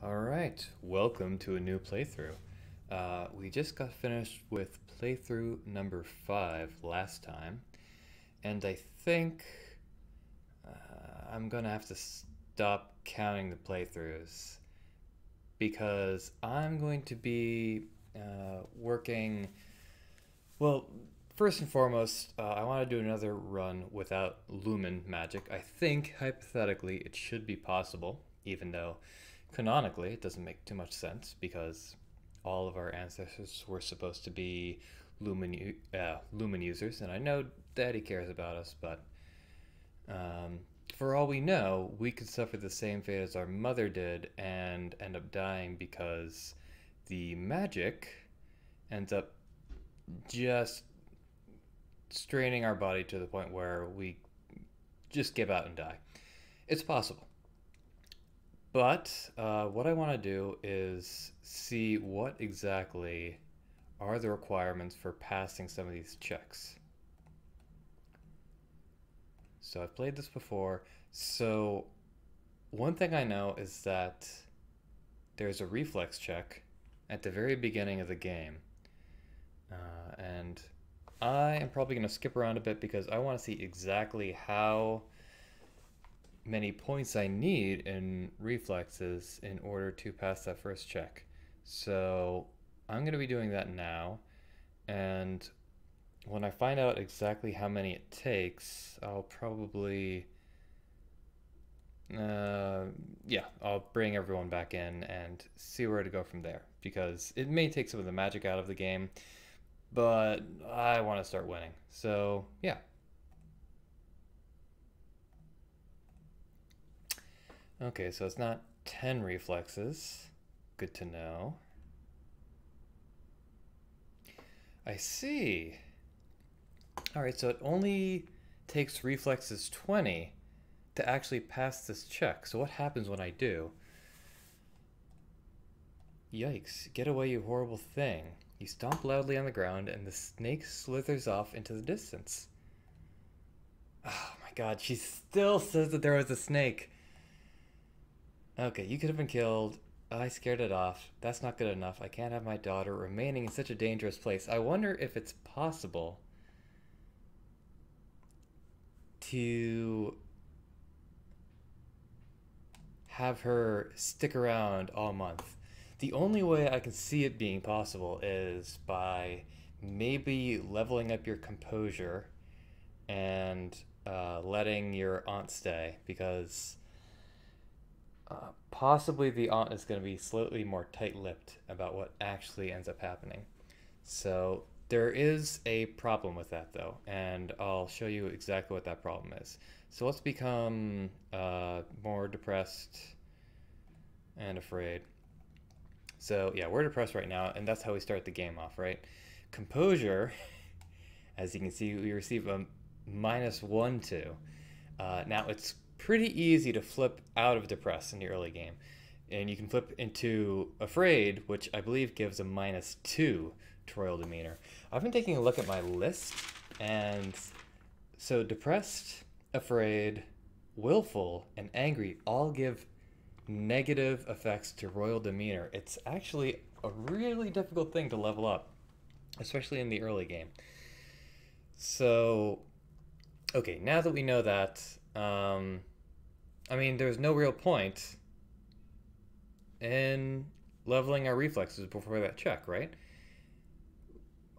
Alright, welcome to a new playthrough. We just got finished with playthrough number 5 last time, and I think I'm gonna have to stop counting the playthroughs because I'm going to be working. Well, first and foremost, I want to do another run without lumen magic. I think, hypothetically, it should be possible, even though canonically it doesn't make too much sense because all of our ancestors were supposed to be lumen users, and I know Daddy cares about us, but for all we know, we could suffer the same fate as our mother did and end up dying because the magic ends up just straining our body to the point where we just give out and die. It's possible. But what I want to do is see what exactly are the requirements for passing some of these checks. So I've played this before. So one thing I know is that there's a reflex check at the very beginning of the game. And I am probably going to skip around a bit because I want to see exactly how many points I need in reflexes in order to pass that first check. So I'm going to be doing that now, and when I find out exactly how many it takes, I'll probably yeah, I'll bring everyone back in and see where to go from there, because it may take some of the magic out of the game, but I want to start winning. So yeah. Okay, so it's not 10 reflexes. Good to know. I see. Alright, so it only takes reflexes 20 to actually pass this check. So what happens when I do? Yikes, get away, you horrible thing. You stomp loudly on the ground and the snake slithers off into the distance. Oh my god, she still says that there was a snake. Okay, you could have been killed. I scared it off. That's not good enough. I can't have my daughter remaining in such a dangerous place. I wonder if it's possible to have her stick around all month. The only way I can see it being possible is by maybe leveling up your composure and letting your aunt stay, because possibly the aunt is going to be slightly more tight-lipped about what actually ends up happening. So there is a problem with that, though, and I'll show you exactly what that problem is. So let's become more depressed and afraid. So yeah, we're depressed right now, and that's how we start the game off, right? Composure, as you can see, we receive a -1/2. Now it's pretty easy to flip out of depressed in the early game, and you can flip into afraid, which I believe gives a -2 to royal demeanor. I've been taking a look at my list, and so depressed, afraid, willful, and angry all give negative effects to royal demeanor. It's actually a really difficult thing to level up, especially in the early game. So okay, now that we know that, I mean, there's no real point in leveling our reflexes before that check, right?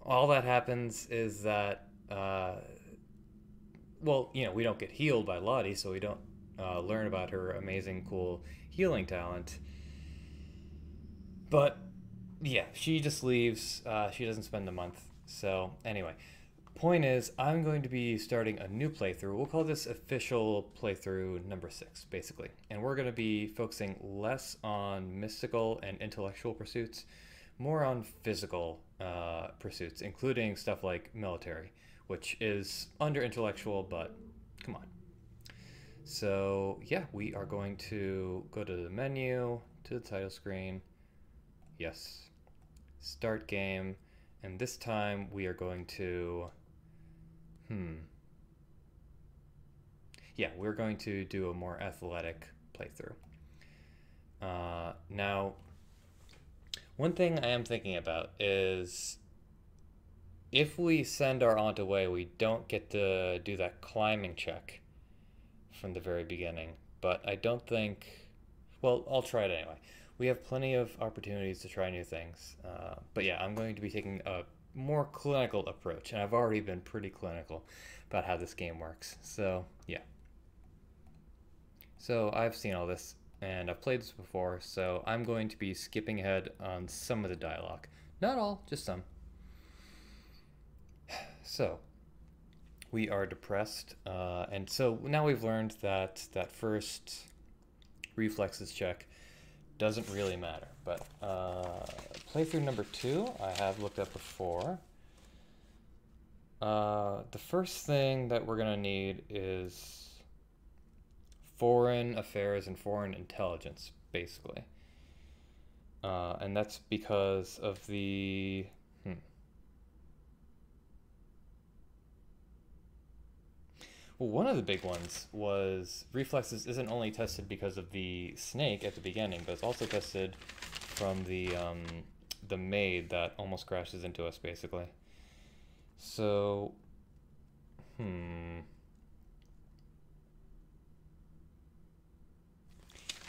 All that happens is that, well, you know, we don't get healed by Lottie, so we don't learn about her amazing, cool healing talent. But yeah, she just leaves. She doesn't spend a month. So anyway, point is, I'm going to be starting a new playthrough. We'll call this official playthrough number 6, basically. And we're going to be focusing less on mystical and intellectual pursuits, more on physical pursuits, including stuff like military, which is under intellectual, but come on. So yeah, we are going to go to the menu, to the title screen. Yes. Start game. And this time we are going to yeah, we're going to do a more athletic playthrough. Now, one thing I am thinking about is if we send our aunt away, we don't get to do that climbing check from the very beginning. But I don't think. Well, I'll try it anyway. We have plenty of opportunities to try new things. But yeah, I'm going to be taking a more clinical approach, and I've already been pretty clinical about how this game works. So, yeah. So, I've seen all this, and I've played this before, so I'm going to be skipping ahead on some of the dialogue. Not all, just some. So, we are depressed, and so now we've learned that that first reflexes check doesn't really matter. But playthrough number 2, I have looked up before. The first thing that we're gonna need is foreign affairs and foreign intelligence, basically. And that's because of the Well, one of the big ones was reflexes isn't only tested because of the snake at the beginning, but it's also tested from the maid that almost crashes into us, basically. So, we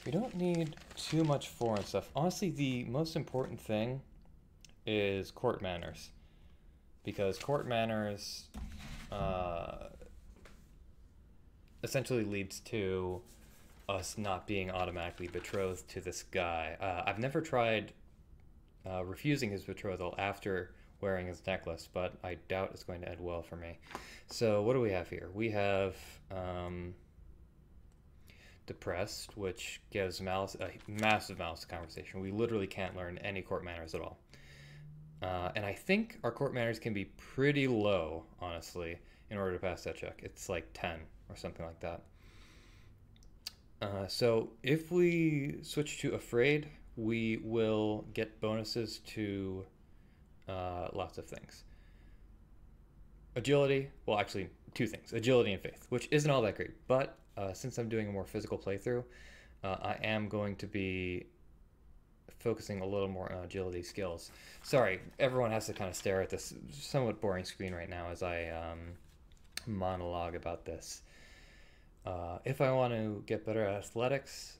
don't need too much foreign stuff. Honestly, the most important thing is court manners, because court manners essentially leads to us not being automatically betrothed to this guy. I've never tried refusing his betrothal after wearing his necklace, but I doubt it's going to end well for me. So what do we have here? We have depressed, which gives malice, a massive malice conversation. We literally can't learn any court manners at all. And I think our court manners can be pretty low, honestly, in order to pass that check. It's like 10 or something like that. So if we switch to afraid, we will get bonuses to lots of things. Agility, well, actually, 2 things. Agility and faith, which isn't all that great. But since I'm doing a more physical playthrough, I am going to be focusing a little more on agility skills. Sorry, everyone has to kind of stare at this somewhat boring screen right now as I monologue about this. If I want to get better at athletics,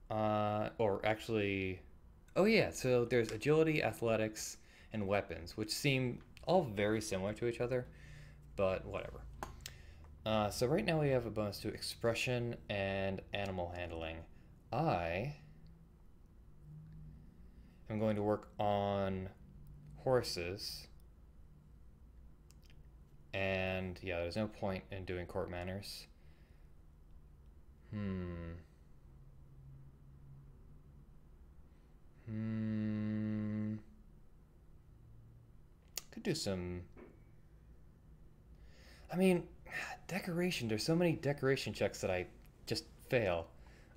or actually, oh yeah, so there's agility, athletics, and weapons, which seem all very similar to each other, but whatever. So right now we have a bonus to expression and animal handling. I am going to work on horses, and yeah, there's no point in doing court manners. Could do some. I mean, decoration. There's so many decoration checks that I just fail.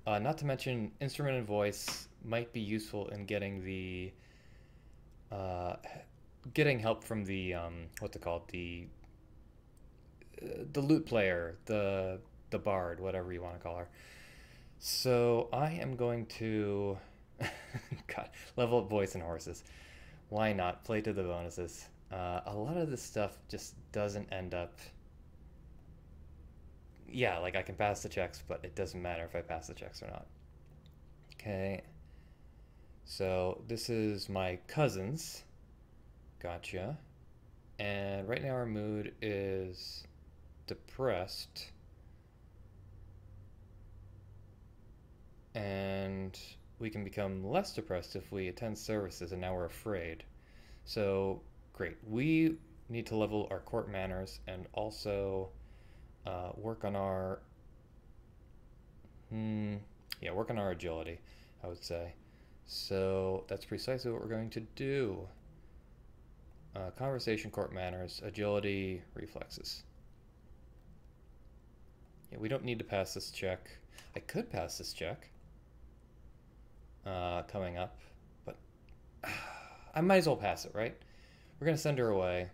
Not to mention, instrument and voice might be useful in getting the getting help from the what's it called, the lute player, the bard, whatever you want to call her. So I am going to God, level up voice and horses. Why not? Play to the bonuses. A lot of this stuff just doesn't end up. Yeah, like I can pass the checks, but it doesn't matter if I pass the checks or not. Okay. So this is my cousin's. Gotcha. And right now our mood is depressed. And we can become less depressed if we attend services, and now we're afraid. So, great. We need to level our court manners and also work on our work on our agility, I would say. So that's precisely what we're going to do. Conversation, court manners, agility, reflexes. Yeah, we don't need to pass this check. I could pass this check coming up, but I might as well pass it, right? We're going to send her away.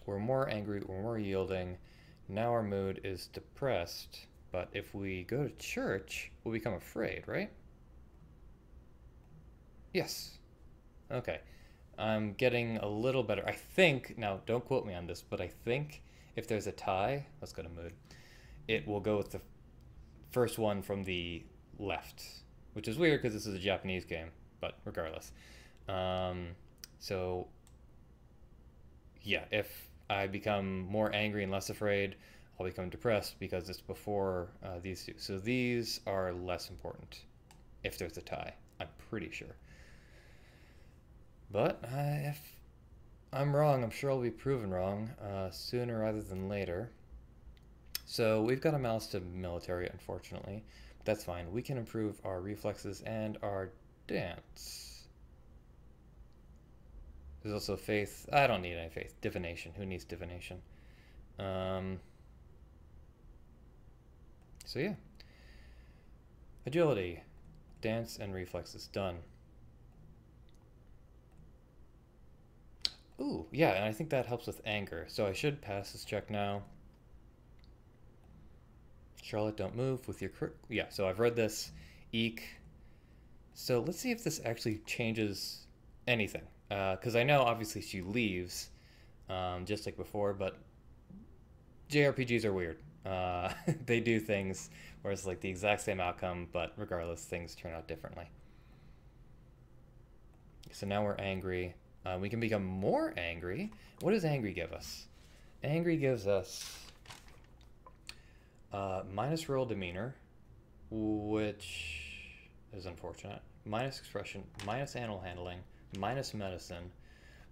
We're more angry, we're more yielding. Now our mood is depressed, but if we go to church, we'll become afraid, right? Yes. Okay. I'm getting a little better. I think, now don't quote me on this, but I think if there's a tie, let's go to mood, it will go with the first one from the left, which is weird because this is a Japanese game, but regardless. Um, so, yeah, if I become more angry and less afraid, I'll become depressed because it's before these two. So these are less important if there's a tie, I'm pretty sure. But if I'm wrong, I'm sure I'll be proven wrong sooner rather than later. So we've got a mouse to military, unfortunately. But that's fine. We can improve our reflexes and our dance. There's also faith. I don't need any faith. Divination. Who needs divination? Um, so yeah. Agility. Dance and reflexes. Done. Ooh, yeah, and I think that helps with anger. So I should pass this check now. Charlotte, don't move with your... Yeah, so I've read this. Eek. So let's see if this actually changes anything. Because I know, obviously, she leaves, just like before, but JRPGs are weird. They do things where it's like the exact same outcome, but regardless, things turn out differently. So now we're angry. We can become more angry. What does angry give us? Angry gives us minus roll demeanor, which is unfortunate. Minus expression, minus animal handling, minus medicine,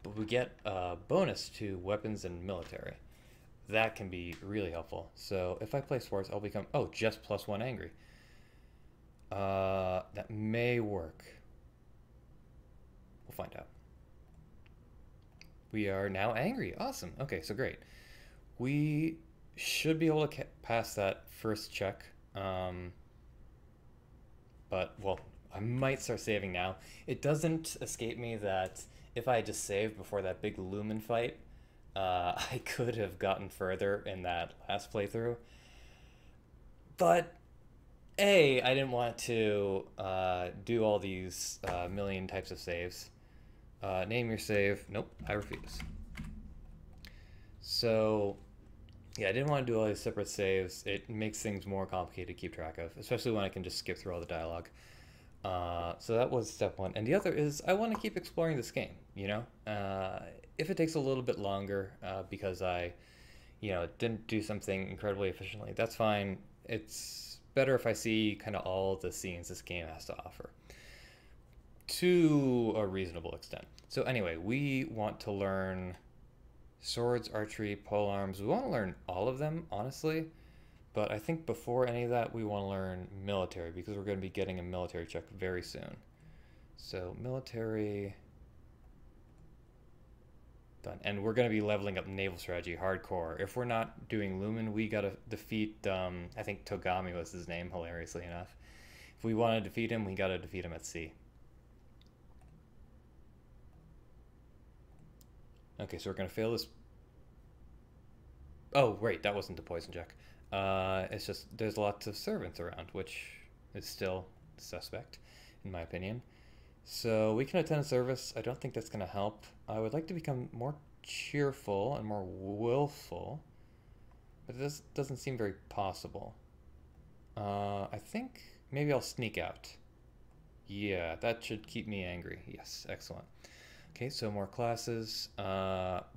but we get a bonus to weapons and military. That can be really helpful. So if I play sports, I'll become, oh, just +1 angry. That may work. We'll find out. We are now angry. Awesome. Okay, so great. We should be able to pass that first check. But, well, I might start saving now. It doesn't escape me that if I had just saved before that big Lumen fight, I could have gotten further in that last playthrough. But, A, I didn't want to do all these million types of saves. Name your save. Nope, I refuse. So, yeah, I didn't want to do all these separate saves. It makes things more complicated to keep track of, especially when I can just skip through all the dialogue. So that was step one. And the other is I want to keep exploring this game, you know? If it takes a little bit longer because I, didn't do something incredibly efficiently, that's fine. It's better if I see kind of all the scenes this game has to offer to a reasonable extent. So anyway, we want to learn swords, archery, polearms. We want to learn all of them, honestly. But I think before any of that, we want to learn military because we're going to be getting a military check very soon. So military, done. And we're going to be leveling up naval strategy hardcore. If we're not doing Lumen, we got to defeat, I think Togami was his name, hilariously enough. If we want to defeat him, we got to defeat him at sea. Okay, so we're going to fail this. Oh, right, that wasn't the poison check. It's just there's lots of servants around, which is still suspect, in my opinion. So we can attend service. I don't think that's going to help. I would like to become more cheerful and more willful, but this doesn't seem very possible. I think maybe I'll sneak out. Yeah, that should keep me angry. Yes, excellent. Okay, so more classes.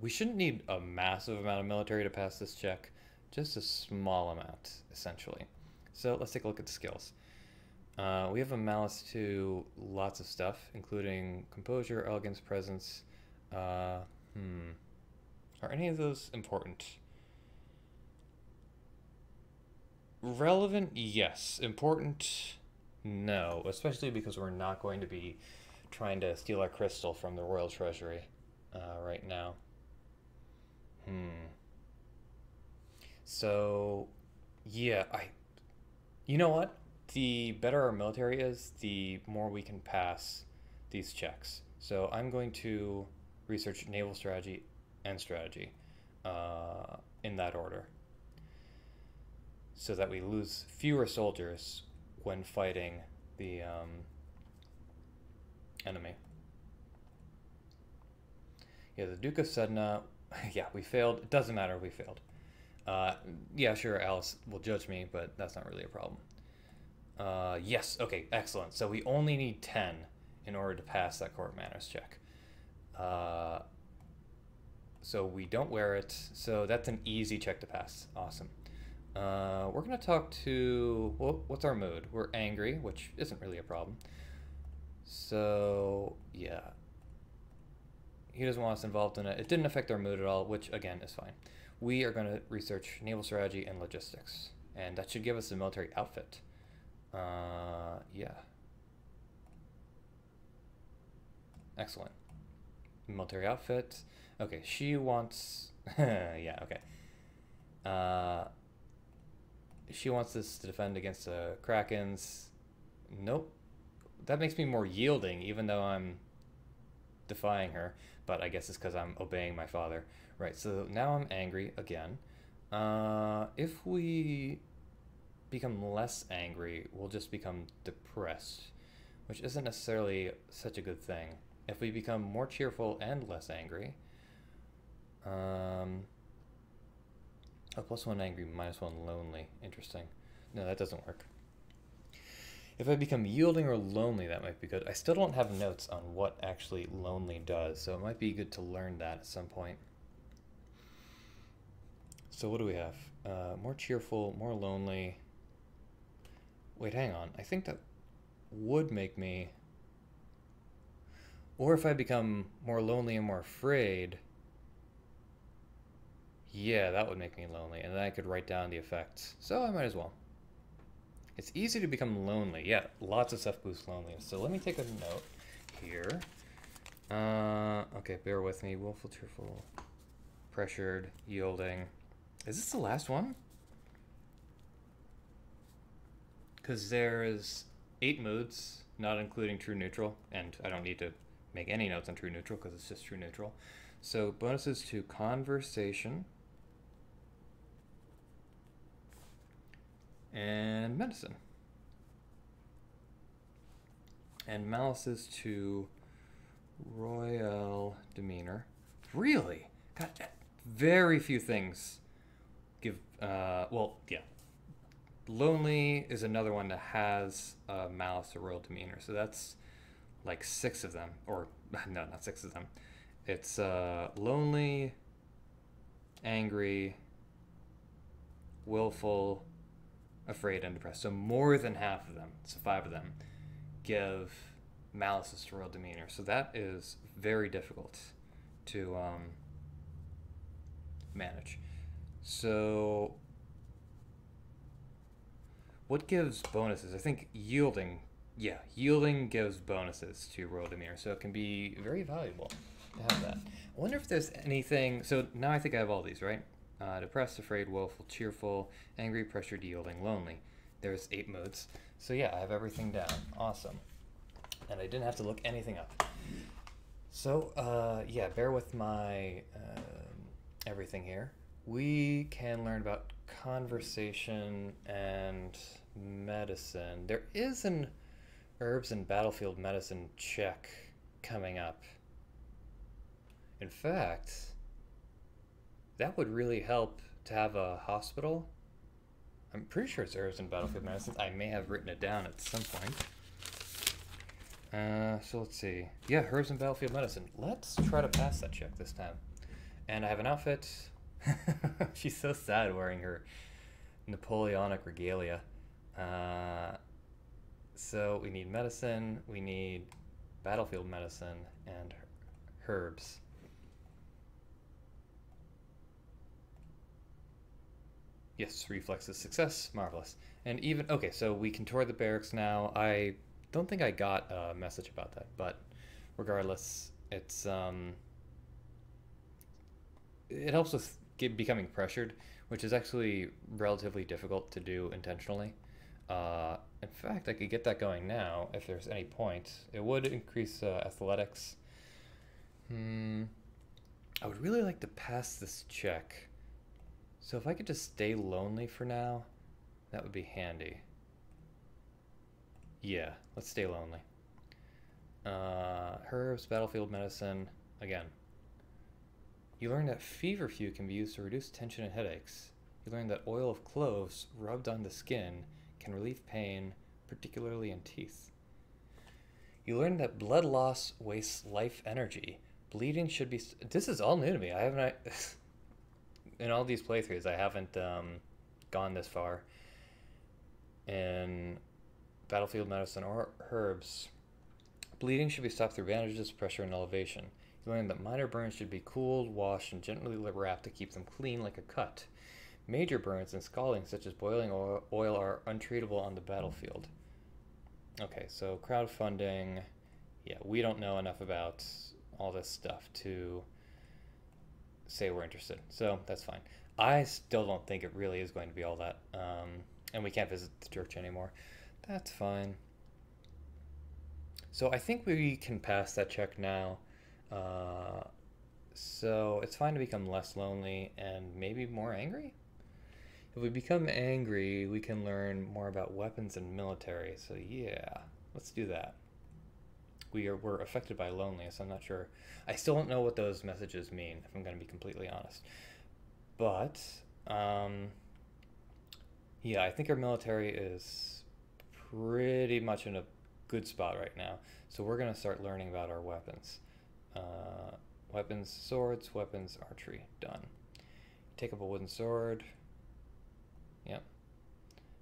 We shouldn't need a massive amount of military to pass this check. Just a small amount, essentially. So let's take a look at the skills. We have a malice to lots of stuff, including composure, elegance, presence. Are any of those important? Relevant, yes. Important, no. Especially because we're not going to be trying to steal our crystal from the royal treasury right now. So, yeah, you know what? The better our military is, the more we can pass these checks. So I'm going to research naval strategy and strategy in that order, so that we lose fewer soldiers when fighting the enemy. Yeah, the Duke of Sedna. Yeah, we failed. It doesn't matter if we failed. Yeah, sure, Alice will judge me, but that's not really a problem. Yes, okay, excellent. So we only need 10 in order to pass that court manners check. So we don't wear it, so that's an easy check to pass. Awesome. We're going to talk to... Well, what's our mood? We're angry, which isn't really a problem. So, yeah. He doesn't want us involved in it. It didn't affect our mood at all, which, again, is fine. We are going to research naval strategy and logistics, and that should give us a military outfit. Yeah. Excellent. Military outfit. Okay, she wants... yeah, okay. She wants us to defend against the Krakens. Nope. That makes me more yielding, even though I'm defying her. But I guess it's because I'm obeying my father. Right, so now I'm angry again. If we become less angry, we'll just become depressed, which isn't necessarily such a good thing. If we become more cheerful and less angry, oh, +1 angry, -1 lonely. Interesting. No, that doesn't work. If I become yielding or lonely, that might be good. I still don't have notes on what actually lonely does, so it might be good to learn that at some point. So what do we have? More cheerful, more lonely. Wait, hang on. I think that would make me... Or if I become more lonely and more afraid... Yeah, that would make me lonely, and then I could write down the effects. So I might as well. It's easy to become lonely. Yeah, lots of stuff boosts loneliness. So let me take a note here. Okay, bear with me. Willful, cheerful, pressured, yielding. Is this the last one? Because there's 8 moods, not including true neutral, and I don't need to make any notes on true neutral because it's just true neutral. So bonuses to conversation and medicine. And malices to royal demeanor. Really? God, very few things give, well, yeah. Lonely is another one that has malice to royal demeanor. So that's like 6 of them. Or, no, not 6 of them. It's lonely, angry, willful, afraid, and depressed. So more than half of them, so 5 of them, give malice to royal demeanor. So that is very difficult to manage. So what gives bonuses? I think yielding. Yeah, yielding gives bonuses to royal demeanor, so it can be very valuable to have that. I wonder if there's anything... So now I think I have all these, right? Depressed, afraid, willful, cheerful, angry, pressured, yielding, lonely. There's 8 moods. So yeah, I have everything down. Awesome. And I didn't have to look anything up. So, yeah, bear with my everything here. We can learn about conversation and medicine. There is an herbs and battlefield medicine check coming up. In fact, that would really help to have a hospital. I'm pretty sure it's herbs and battlefield medicine. I may have written it down at some point. So let's see. Yeah, herbs and battlefield medicine. Let's try to pass that check this time. And I have an outfit. She's so sad wearing her Napoleonic regalia. So we need medicine, we need battlefield medicine, and herbs. Yes, reflexes, success, marvelous. And even, okay, so we can tour the barracks now. I don't think I got a message about that, but regardless, it's, it helps with becoming pressured, which is actually relatively difficult to do intentionally. In fact, I could get that going now if there's any point. It would increase athletics. I would really like to pass this check. So if I could just stay lonely for now, that would be handy. Yeah, let's stay lonely. herbs, battlefield medicine. Again, you learn that feverfew can be used to reduce tension and headaches. You learn that oil of cloves rubbed on the skin can relieve pain, particularly in teeth. You learn that blood loss wastes life energy. Bleeding should be... This is all new to me. I haven't... In all these playthroughs, I haven't gone this far in battlefield medicine or herbs. Bleeding should be stopped through bandages, pressure, and elevation. You learn that minor burns should be cooled, washed, and gently wrapped to keep them clean like a cut. Major burns and scalding, such as boiling oil, are untreatable on the battlefield. Okay, so crowdfunding. Yeah, we don't know enough about all this stuff to say we're interested, so that's fine. I still don't think it really is going to be all that. And we can't visit the church anymore. That's fine. So I think we can pass that check now. So it's fine to become less lonely and maybe more angry? If we become angry, we can learn more about weapons and military. So yeah, let's do that. We're affected by loneliness. I'm not sure. I still don't know what those messages mean, if I'm going to be completely honest. But, yeah, I think our military is pretty much in a good spot right now. So we're going to start learning about our weapons. Weapons, swords, weapons, archery. Done. Take up a wooden sword. Yep.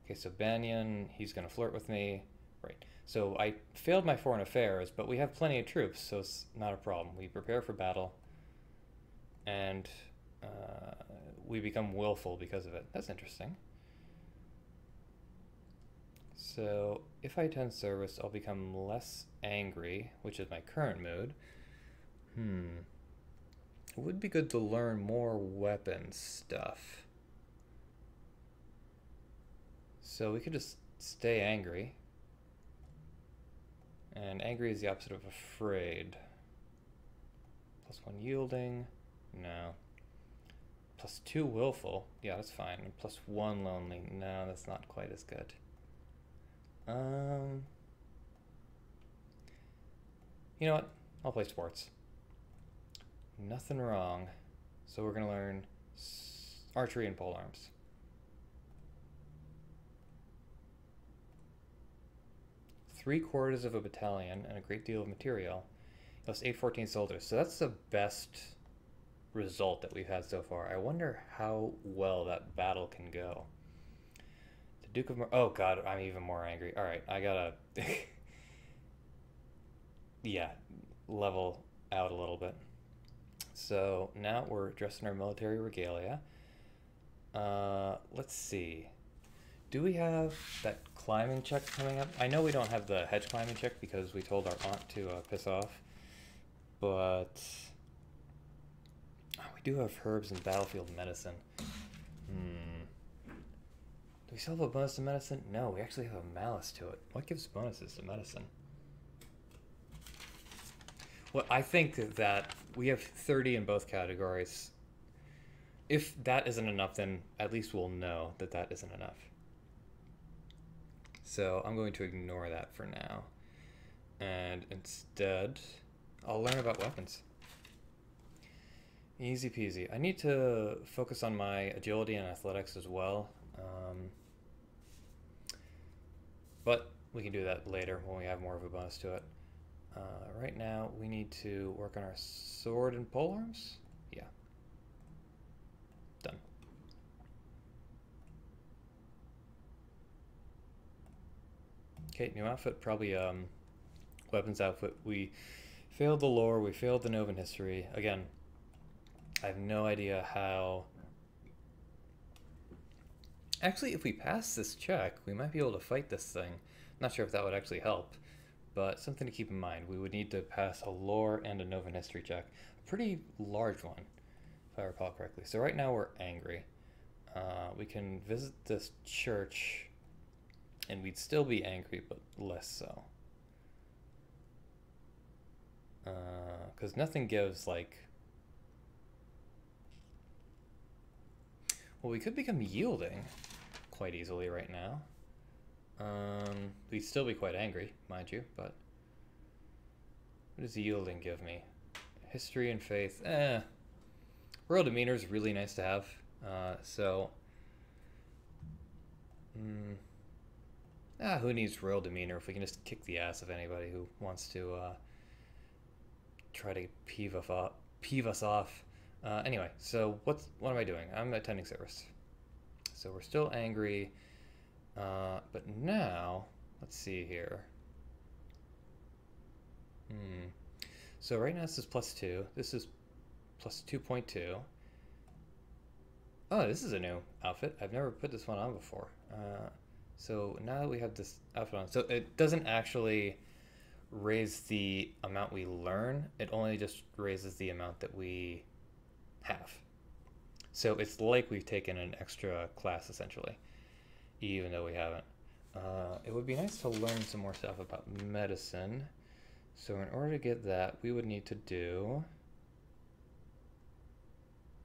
Okay, so Banyan, he's going to flirt with me. Right. So I failed my foreign affairs, but we have plenty of troops, so it's not a problem. We prepare for battle, and we become willful because of it. That's interesting. So if I attend service, I'll become less angry, which is my current mood. It would be good to learn more weapons stuff. So we could just stay angry. And angry is the opposite of afraid. +1 yielding. No. +2 willful. Yeah, that's fine. And +1 lonely. No, that's not quite as good. You know what? I'll play sports. Nothing wrong. So we're going to learn archery and polearms. ¾ of a battalion and a great deal of material. Plus 814 soldiers. So that's the best result that we've had so far. I wonder how well that battle can go. The Duke of oh god, I'm even more angry. Alright, I gotta yeah, level out a little bit. So now we're dressed in our military regalia. Let's see. Do we have that climbing check coming up? I know we don't have the hedge climbing check because we told our aunt to piss off. But we do have herbs and battlefield medicine. Do we still have a bonus to medicine? No, we actually have a malice to it. What gives bonuses to medicine? Well, I think that we have 30 in both categories. If that isn't enough, then at least we'll know that that isn't enough. So I'm going to ignore that for now. And instead, I'll learn about weapons. Easy peasy. I need to focus on my agility and athletics as well. But we can do that later when we have more of a bonus to it. Right now, we need to work on our sword and polearms. Yeah. Done. Okay, new outfit, probably weapons outfit. We failed the lore, we failed the Novan history. Again, I have no idea how... Actually, if we pass this check, we might be able to fight this thing. Not sure if that would actually help, but something to keep in mind. We would need to pass a lore and a Novan history check. A pretty large one, if I recall correctly. So right now we're angry. We can visit this church, and we'd still be angry, but less so. Because nothing gives, like... Well, we could become yielding quite easily right now. We'd still be quite angry, mind you, but... What does yielding give me? History and faith. Royal demeanor is really nice to have. Who needs royal demeanor if we can just kick the ass of anybody who wants to try to peeve us off. Anyway, so what am I doing? I'm attending service. So we're still angry, but now let's see here. So right now this is +2. This is plus 2.2. Oh, this is a new outfit. I've never put this one on before. So now that we have this outfit on, so it doesn't actually raise the amount we learn. It only just raises the amount that we have. So it's like we've taken an extra class essentially, even though we haven't. It would be nice to learn some more stuff about medicine. So in order to get that, we would need to do...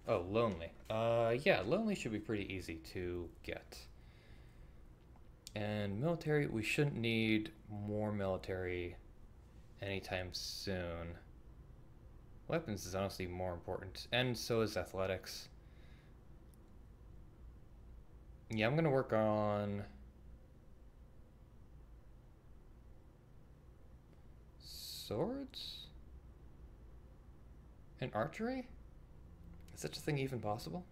Oh, lonely. Yeah, lonely should be pretty easy to get. And military, we shouldn't need more military anytime soon. Weapons is honestly more important, and so is athletics. Yeah, I'm gonna work on swords and archery? Is such a thing even possible?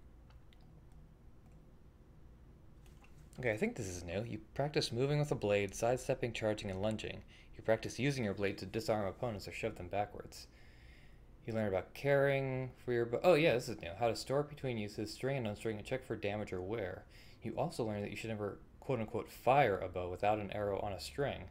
Okay, I think this is new. You practice moving with a blade, sidestepping, charging, and lunging. You practice using your blade to disarm opponents or shove them backwards. You learn about caring for your bow. Oh yeah, this is new. How to store between uses, string and unstring, and check for damage or wear. You also learn that you should never quote-unquote fire a bow without an arrow on a string.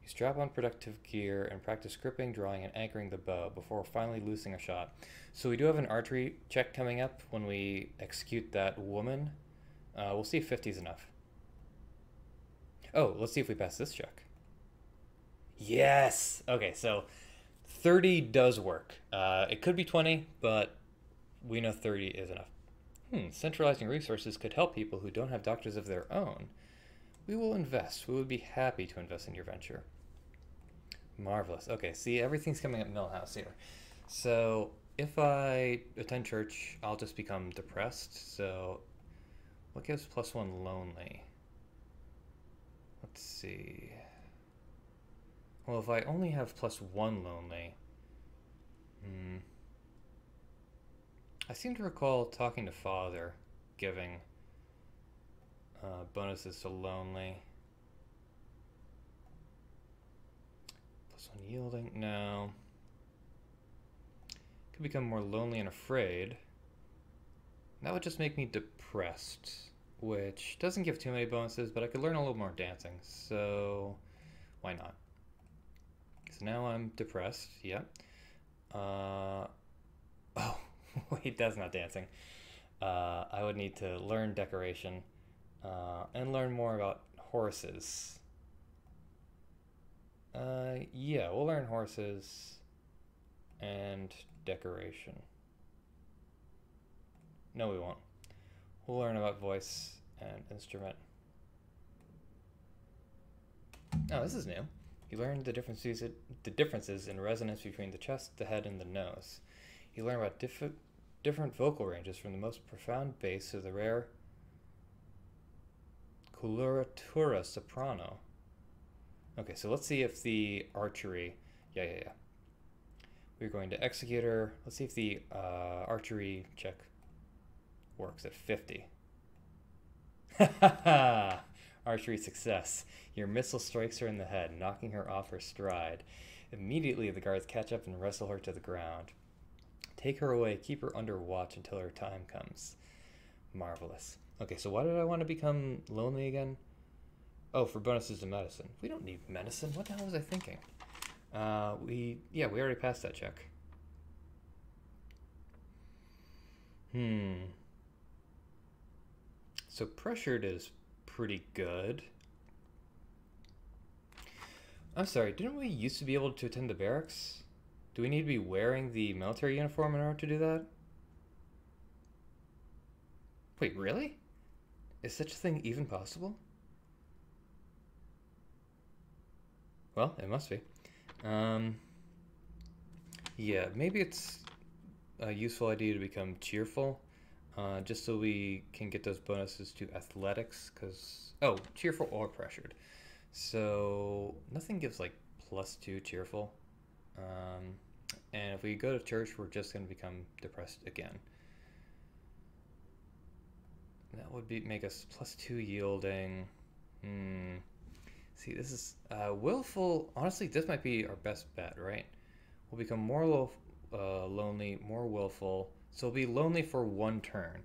You strap on protective gear and practice gripping, drawing, and anchoring the bow before finally loosing a shot. So we do have an archery check coming up when we execute that woman. We'll see if 50 is enough. Oh, let's see if we pass this check. Yes! Okay, so 30 does work. It could be 20, but we know 30 is enough. Centralizing resources could help people who don't have doctors of their own. We will invest. We would be happy to invest in your venture. Marvelous. Okay, see, everything's coming up Millhouse here. So if I attend church, I'll just become depressed. So what gives +1 lonely? Let's see. Well, if I only have +1 lonely, I seem to recall talking to Father, giving bonuses to lonely. +1 yielding, no. Could become more lonely and afraid. That would just make me depressed, which doesn't give too many bonuses, but I could learn a little more dancing, so why not? So now I'm depressed, yep. Oh, wait, that's not dancing. I would need to learn decoration and learn more about horses. Yeah, we'll learn horses and decoration. No, we won't. We'll learn about voice and instrument. Oh, this is new. You learn the differences in resonance between the chest, the head, and the nose. You learn about different vocal ranges from the most profound bass to the rare coloratura soprano. Okay, so let's see if the archery... Yeah. We're going to executor. Let's see if the archery check works at 50. Archery success. Your missile strikes her in the head, knocking her off her stride. Immediately, the guards catch up and wrestle her to the ground. Take her away, keep her under watch until her time comes. Marvelous. Okay, so why did I want to become lonely again? Oh, for bonuses to medicine. We don't need medicine. What the hell was I thinking? We already passed that check. So pressured is pretty good. I'm sorry, didn't we used to be able to attend the barracks? Do we need to be wearing the military uniform in order to do that? Wait, really? Is such a thing even possible? Well, it must be. Yeah, maybe it's a useful idea to become cheerful, just so we can get those bonuses to athletics, because, oh, cheerful or pressured. So nothing gives like +2 cheerful. Um, and if we go to church, we're just going to become depressed again. That would make us +2 yielding. Hmm. See, this is willful. Honestly, this might be our best bet, right? We'll become more lonely, more willful. So we'll be lonely for 1 turn,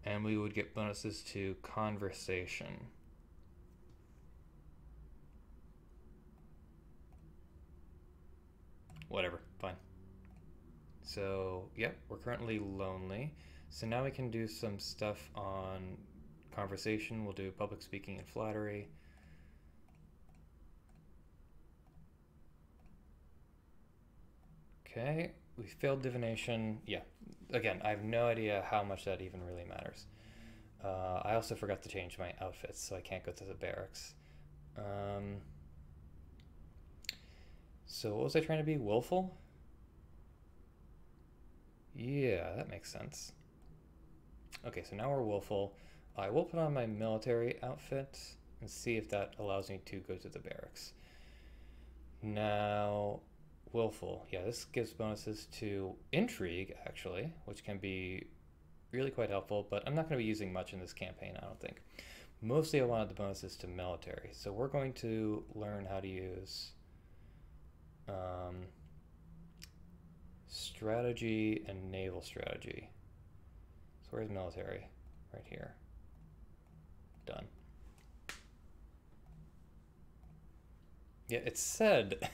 and we would get bonuses to conversation. Whatever, fine. So, yep, we're currently lonely. So now we can do some stuff on conversation. We'll do public speaking and flattery. Okay, we failed divination. Yeah, again, I have no idea how much that even really matters. I also forgot to change my outfits, so I can't go to the barracks. Um, so what was I trying to be? Willful? Yeah, that makes sense. Okay, so now we're willful. I will put on my military outfit and see if that allows me to go to the barracks. Now, willful. Yeah, this gives bonuses to intrigue, actually, which can be really quite helpful, but I'm not going to be using much in this campaign, I don't think. Mostly I wanted the bonuses to military, so we're going to learn how to use strategy and naval strategy. So where's military? Right here. Done. Yeah, it said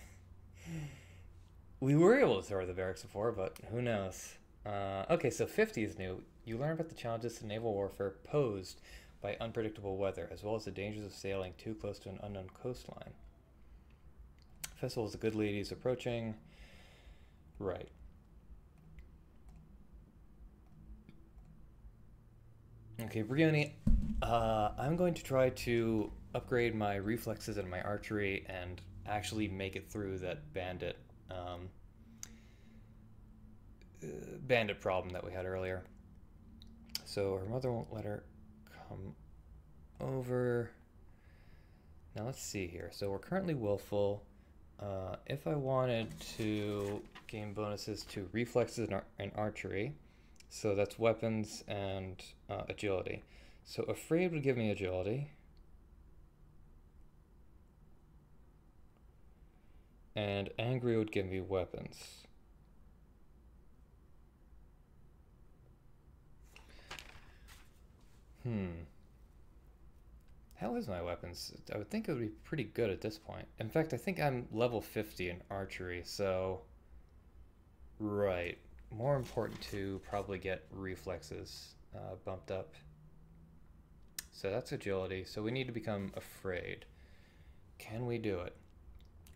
we were able to throw the barracks before, but who knows? Okay, so 50 is new. You learn about the challenges to naval warfare posed by unpredictable weather, as well as the dangers of sailing too close to an unknown coastline. Festival is the good ladies approaching. Right. Okay, Brioni, I'm going to try to upgrade my reflexes and my archery and actually make it through that um, bandit problem that we had earlier. So her mother won't let her come over. Now let's see here. So we're currently willful. If I wanted to gain bonuses to reflexes and archery, so that's weapons and agility. So afraid would give me agility. And angry would give me weapons. How is my weapons? I would think it would be pretty good at this point. In fact, I think I'm level 50 in archery, so... Right. More important to probably get reflexes bumped up. So that's agility. So we need to become afraid. Can we do it?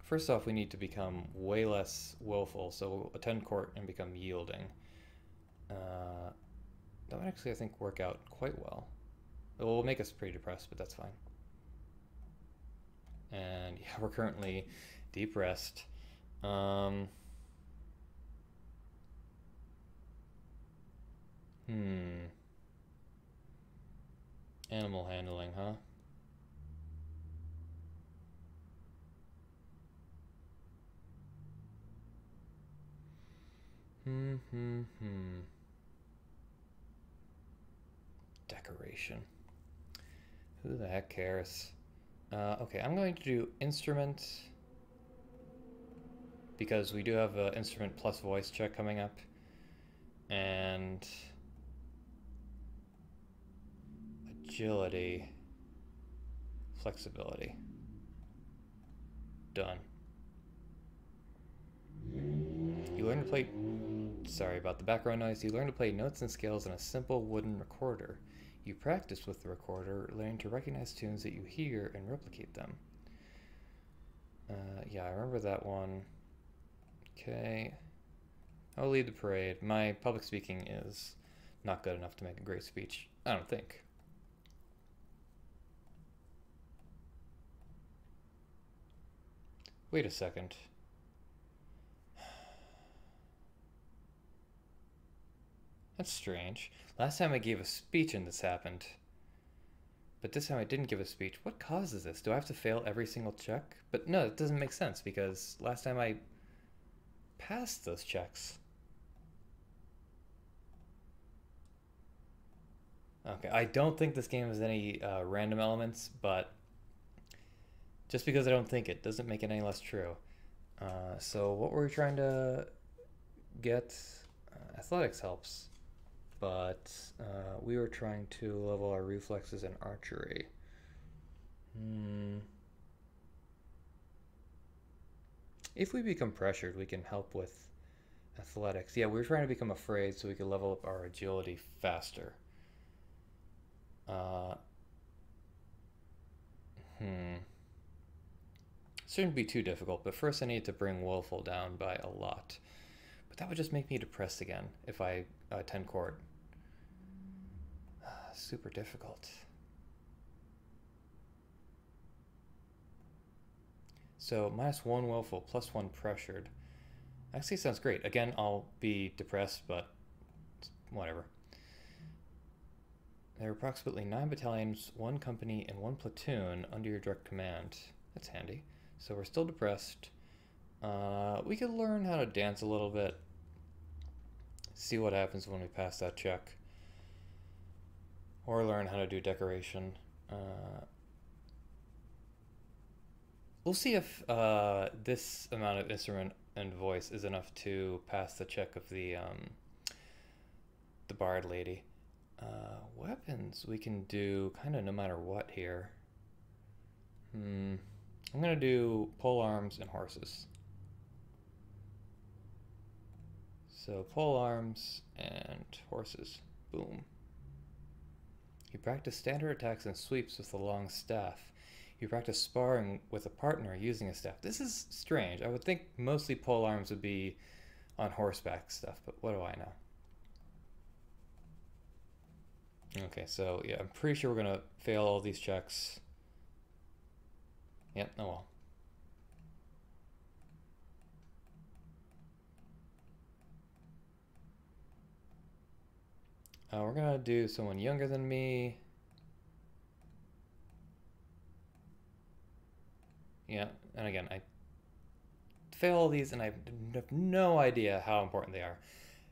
First off, we need to become way less willful, so we'll attend court and become yielding. That would actually, I think, work out quite well. It will make us pretty depressed, but that's fine. And yeah, we're currently deep rest. Animal handling, huh? Decoration. Who the heck cares? Okay, I'm going to do instrument because we do have an instrument plus voice check coming up. And agility, flexibility. Done. You learn to play... Sorry about the background noise. You learn to play notes and scales on a simple wooden recorder. You practice with the recorder, learning to recognize tunes that you hear and replicate them. Yeah, I remember that one. Okay. I'll lead the parade. My public speaking is not good enough to make a great speech, I don't think. Wait a second. That's strange. Last time I gave a speech and this happened. But this time I didn't give a speech. What causes this? Do I have to fail every single check? But no, it doesn't make sense because last time I passed those checks. Okay, I don't think this game has any random elements, but just because I don't think it doesn't make it any less true. So what were we trying to get? Athletics helps, but we were trying to level our reflexes in archery. If we become pressured, we can help with athletics. Yeah, we were trying to become afraid so we could level up our agility faster. Shouldn't be too difficult, but first I need to bring Woeful down by a lot. But that would just make me depressed again if I attend court. Super difficult. So -1 Woeful, +1 pressured. Actually sounds great. Again, I'll be depressed, but whatever. There are approximately 9 battalions, 1 company, and 1 platoon under your direct command. That's handy. So we're still depressed. We could learn how to dance a little bit. See what happens when we pass that check. Or learn how to do decoration. We'll see if this amount of instrument and voice is enough to pass the check of the bard lady. Weapons we can do kind of no matter what here. I'm gonna do pole arms and horses. So pole arms and horses. Boom. You practice standard attacks and sweeps with a long staff. You practice sparring with a partner using a staff. This is strange. I would think mostly pole arms would be on horseback stuff, but what do I know? Okay, so yeah, I'm pretty sure we're gonna fail all these checks. Yep, oh well. We're gonna do someone younger than me. Yeah, and again, I fail all these and I have no idea how important they are.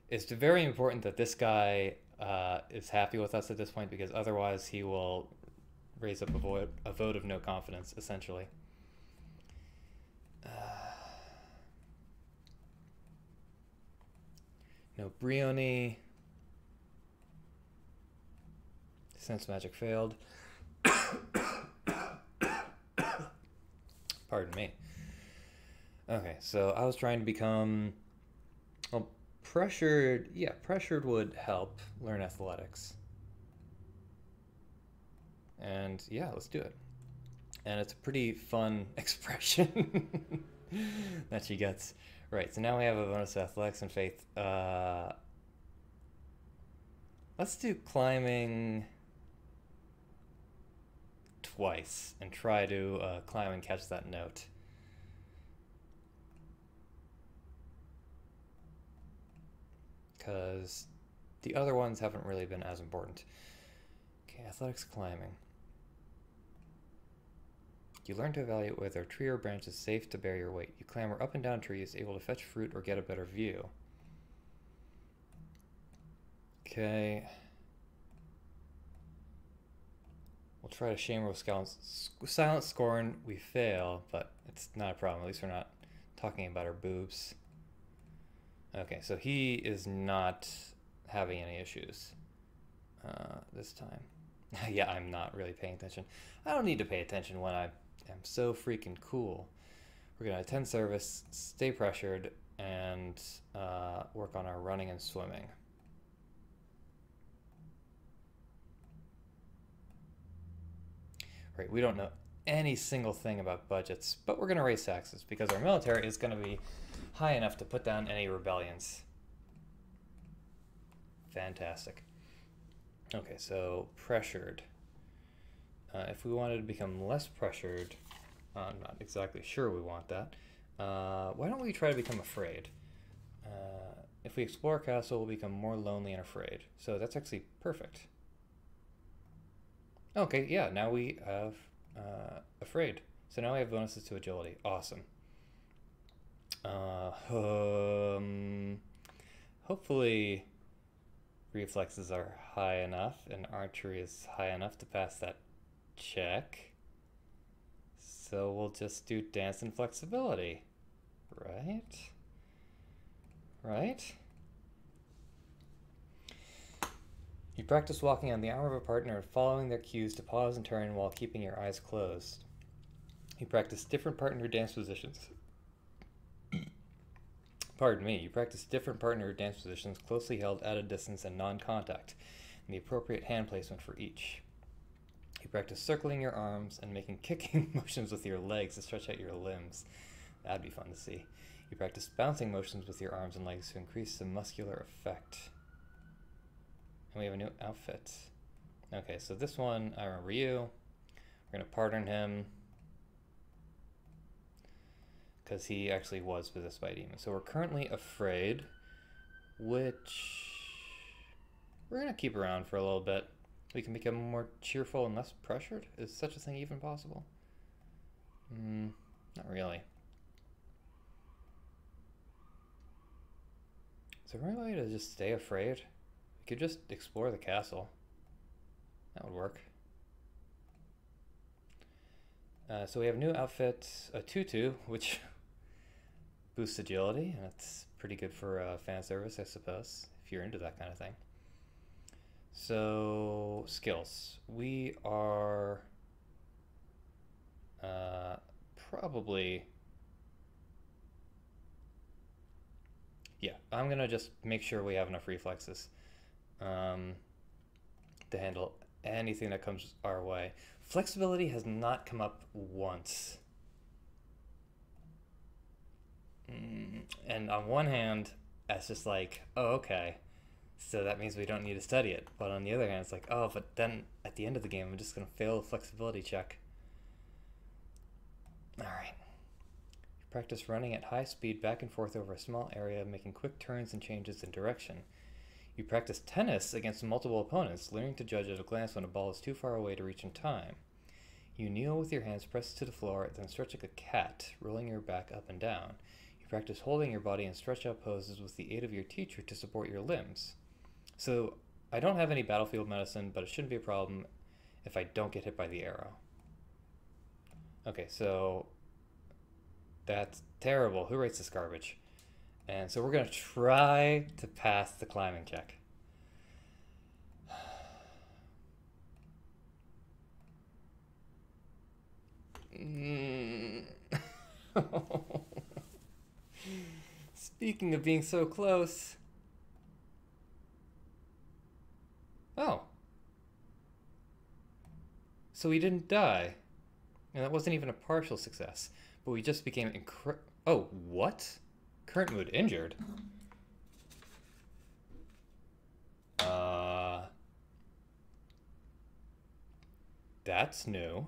It's very important that this guy is happy with us at this point because otherwise he will raise up a vote of no confidence, essentially. No Brioni. Sense magic failed. Pardon me. Okay, so I was trying to become... Well, pressured... Yeah, pressured would help learn athletics. And yeah, let's do it. And it's a pretty fun expression that she gets. Right, so now we have a bonus to athletics and faith. Let's do climbing twice and try to climb and catch that note. Because the other ones haven't really been as important. Okay, athletics climbing. You learn to evaluate whether a tree or branch is safe to bear your weight. You clamber up and down trees, able to fetch fruit or get a better view. Okay. We'll try to shame with silent scorn. We fail, but it's not a problem. At least we're not talking about our boobs. Okay, so he is not having any issues this time. Yeah, I'm not really paying attention. I don't need to pay attention when I am so freaking cool. We're going to attend service, stay pressured, and work on our running and swimming. Right, we don't know any single thing about budgets, but we're going to raise taxes because our military is going to be high enough to put down any rebellions. Fantastic. Okay, so pressured. If we wanted to become less pressured, I'm not exactly sure we want that. Why don't we try to become afraid? If if we explore a castle, we'll become more lonely and afraid. So that's actually perfect. Okay, yeah, now we have afraid. So now we have bonuses to agility. Awesome. Hopefully reflexes are high enough and archery is high enough to pass that check. So we'll just do dance and flexibility, right? Right? You practice walking on the arm of a partner and following their cues to pause and turn while keeping your eyes closed. You practice different partner dance positions. Pardon me. You practice different partner dance positions closely held at a distance and non-contact, and the appropriate hand placement for each. You practice circling your arms and making kicking motions with your legs to stretch out your limbs. That'd be fun to see. You practice bouncing motions with your arms and legs to increase the muscular effect. And we have a new outfit. Okay, so this one, I remember you. We're going to pardon him because he actually was possessed by a demon. So we're currently afraid, which we're going to keep around for a little bit. We can become more cheerful and less pressured. Is such a thing even possible? Not really. Is there any way to just stay afraid? We could just explore the castle. That would work. So we have a new outfit, a tutu, which boosts agility, and it's pretty good for fan service, I suppose, if you're into that kind of thing. So, skills. We are probably... Yeah, I'm going to just make sure we have enough reflexes to handle anything that comes our way. Flexibility has not come up once. And on one hand, that's just like, oh, okay. So that means we don't need to study it. But on the other hand, it's like, oh, but then at the end of the game, I'm just going to fail a flexibility check. All right. You practice running at high speed back and forth over a small area, making quick turns and changes in direction. You practice tennis against multiple opponents, learning to judge at a glance when a ball is too far away to reach in time. You kneel with your hands pressed to the floor, then stretch like a cat, rolling your back up and down. You practice holding your body in stretch-out poses with the aid of your teacher to support your limbs. So, I don't have any battlefield medicine, but it shouldn't be a problem if I don't get hit by the arrow. Okay, so that's terrible. Who writes this garbage? And so we're going to try to pass the climbing check. Speaking of being so close. Oh. So we didn't die. And that wasn't even a partial success. But we just became Oh, what? Current mood injured? That's new.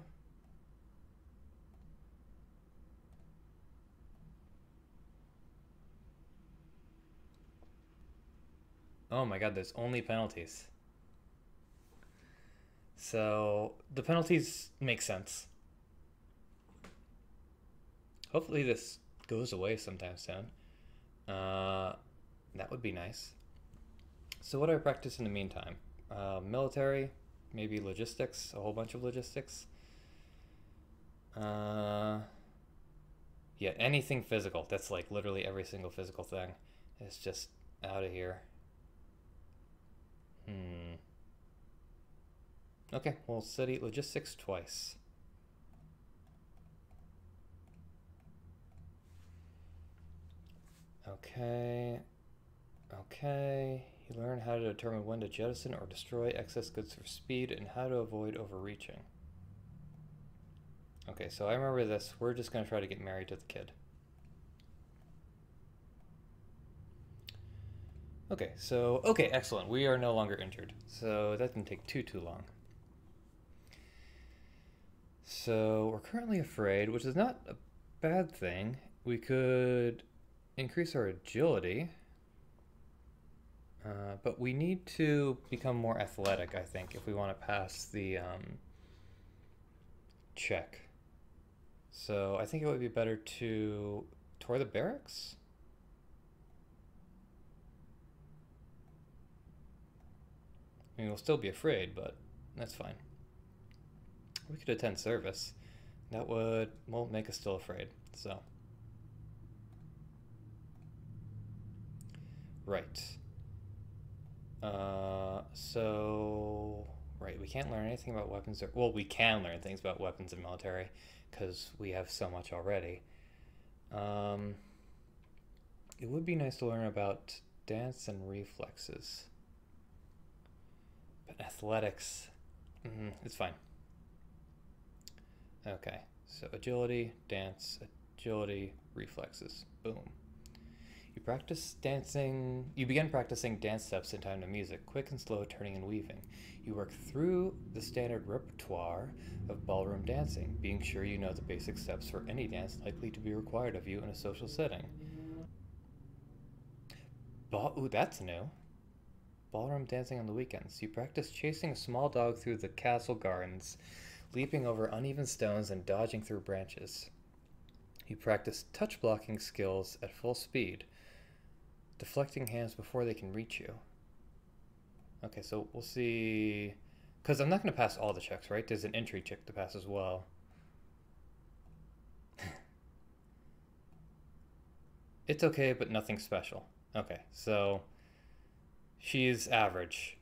Oh my god, there's only penalties. So, the penalties make sense. Hopefully this goes away sometime soon. That would be nice. So what do I practice in the meantime? Military, maybe logistics, a whole bunch of logistics. Yeah, anything physical. That's like literally every single physical thing. It's just out of here. Okay, we'll study logistics twice. Okay. You learn how to determine when to jettison or destroy excess goods for speed and how to avoid overreaching. Okay, so I remember this. We're just going to try to get married to the kid. Okay, excellent. We are no longer injured. So that didn't take too long. So we're currently afraid, which is not a bad thing. We could increase our agility. But we need to become more athletic, I think, if we want to pass the check. So I think it would be better to tour the barracks? I mean, we'll still be afraid, but that's fine. We could attend service. That would, well, make us still afraid, so. Right. Right, we can't learn anything about weapons. Well, we can learn things about weapons and military, because we have so much already. It would be nice to learn about dance and reflexes. But athletics, it's fine. Okay, so agility, dance, agility, reflexes. Boom. You begin practicing dance steps in time to music, quick and slow turning and weaving. You work through the standard repertoire of ballroom dancing, being sure you know the basic steps for any dance likely to be required of you in a social setting. Ooh, that's new. Ballroom dancing on the weekends. You practice chasing a small dog through the castle gardens, leaping over uneven stones and dodging through branches. You practice touch blocking skills at full speed, deflecting hands before they can reach you. Okay, so we'll see. Because I'm not going to pass all the checks, right? There's an entry check to pass as well. It's okay, but nothing special. Okay, so she's average.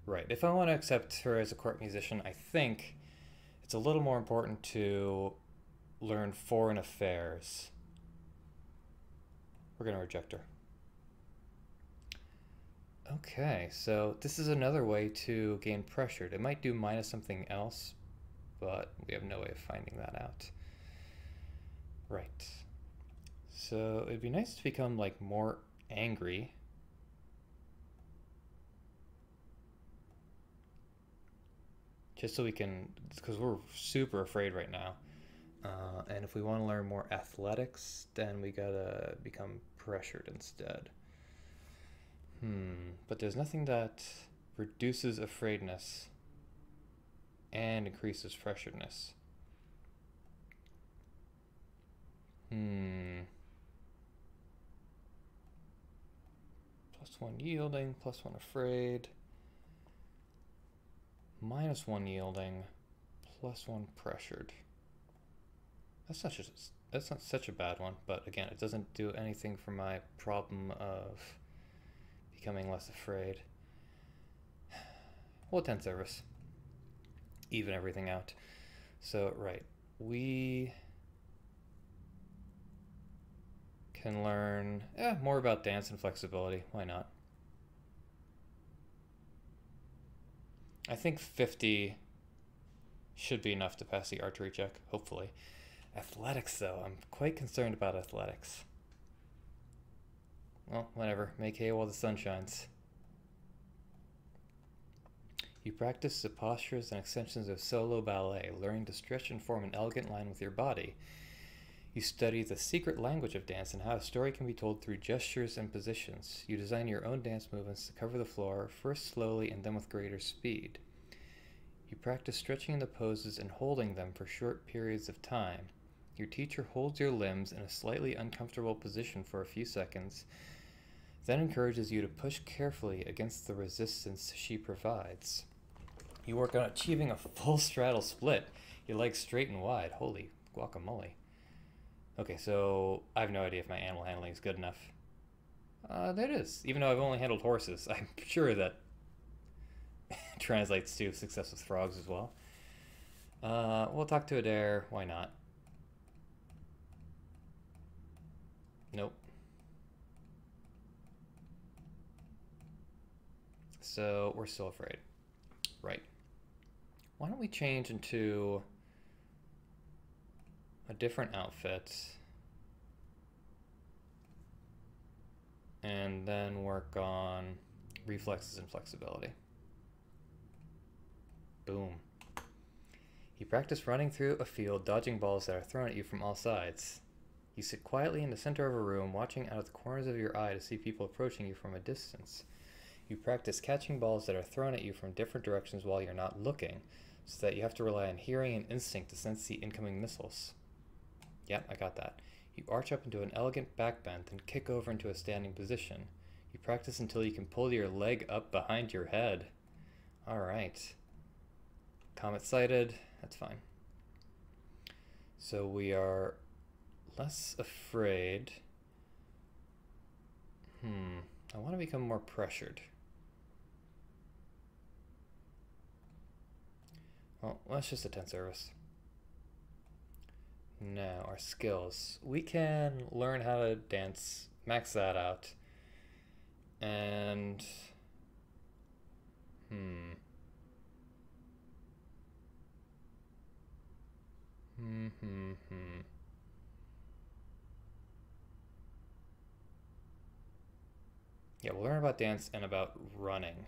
Right, if I want to accept her as a court musician, I think it's a little more important to learn foreign affairs. We're going to reject her. Okay, so this is another way to gain pressured. It might do minus something else, but we have no way of finding that out. Right. So it'd be nice to become like more angry. Just so we can, because we're super afraid right now. And if we want to learn more athletics, then we gotta become pressured instead. But there's nothing that reduces afraidness and increases pressuredness. +1 yielding, +1 afraid. -1 yielding, +1 pressured. That's not such a bad one, but again, it doesn't do anything for my problem of becoming less afraid. We'll attend service. Even everything out. So, right. We can learn more about dance and flexibility. Why not? I think 50 should be enough to pass the archery check, hopefully. Athletics, though. I'm quite concerned about athletics. Well, whatever. Make hay while the sun shines. You practice the postures and extensions of solo ballet, learning to stretch and form an elegant line with your body. You study the secret language of dance and how a story can be told through gestures and positions. You design your own dance movements to cover the floor, first slowly and then with greater speed. You practice stretching in the poses and holding them for short periods of time. Your teacher holds your limbs in a slightly uncomfortable position for a few seconds, then encourages you to push carefully against the resistance she provides. You work on achieving a full straddle split, your legs straight and wide. Holy guacamole. Okay, so I have no idea if my animal handling is good enough. That is. Even though I've only handled horses, I'm sure that translates to success with frogs as well. We'll talk to Adair. Why not? Nope. So we're still afraid. Right. Why don't we change into a different outfit and then work on reflexes and flexibility. Boom. You practice running through a field, dodging balls that are thrown at you from all sides. You sit quietly in the center of a room, watching out of the corners of your eye to see people approaching you from a distance. You practice catching balls that are thrown at you from different directions while you're not looking, so that you have to rely on hearing and instinct to sense the incoming missiles. Yep, I got that. You arch up into an elegant backbend, then kick over into a standing position. You practice until you can pull your leg up behind your head. Alright. Comet sighted. That's fine. So we are less afraid. I want to become more pressured. Well, that's just a 10 service. Now, our skills. We can learn how to dance, max that out. And... Yeah, we'll learn about dance and about running.